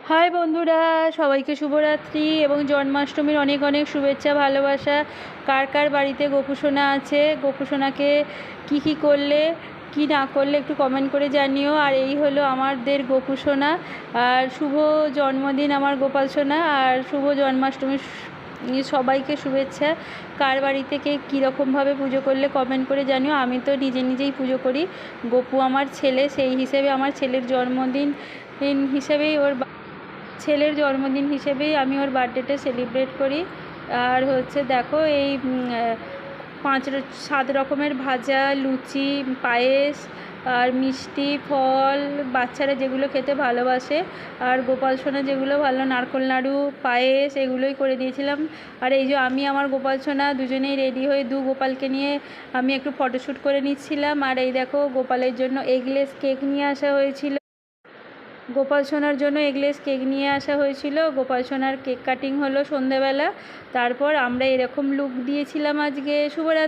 High বন্ধুরা, সবাইকে শুভরাত্রি এবং জন্মাষ্টমীর অনেক অনেক শুভেচ্ছা ভালোবাসা। কার কার বাড়িতে গোপুসোনা আছে, গোপুসোনাকে কী করলে কি না করলে একটু কমেন্ট করে জানিও। আর এই হলো আমাদের গোপুসোনা। আর শুভ জন্মদিন আমার গোপাল সোনা, আর শুভ জন্মাষ্টমীর সবাইকে শুভেচ্ছা। কার বাড়িতে কে কীরকমভাবে পুজো করলে কমেন্ট করে জানিও। আমি তো নিজেই পুজো করি। গোপু আমার ছেলে, সেই হিসেবে আমার ছেলের জন্মদিন হিসেবেই ছেলের জন্মদিন হিসেবেই আমি ওর বার্থডেটা সেলিব্রেট করি। আর হচ্ছে দেখো এই 7 রকমের ভাজা, লুচি, পায়েস আর মিষ্টি ফল, বাচ্চারা যেগুলো খেতে ভালোবাসে আর গোপাল সোনা যেগুলো ভালো, নারকেল নাড়ু, পায়েস, এগুলোই করে দিয়েছিলাম। আর এই যে আমি আমার গোপাল সোনা দুজনেই রেডি হয়ে গোপালকে নিয়ে আমি একটু ফটোশ্যুট করে নিচ্ছিলাম। আর এই দেখো গোপালের জন্য এগলেস কেক নিয়ে আসা হয়েছিল, গোপাল সোনার জন্য এগলেস কেক নিয়ে আসা হয়েছিল। গোপাল সোনার কেক কাটিং হলো সন্ধেবেলা। তারপর আমরা এরকম লুক দিয়েছিলাম আজকে। শুভরাত্রি।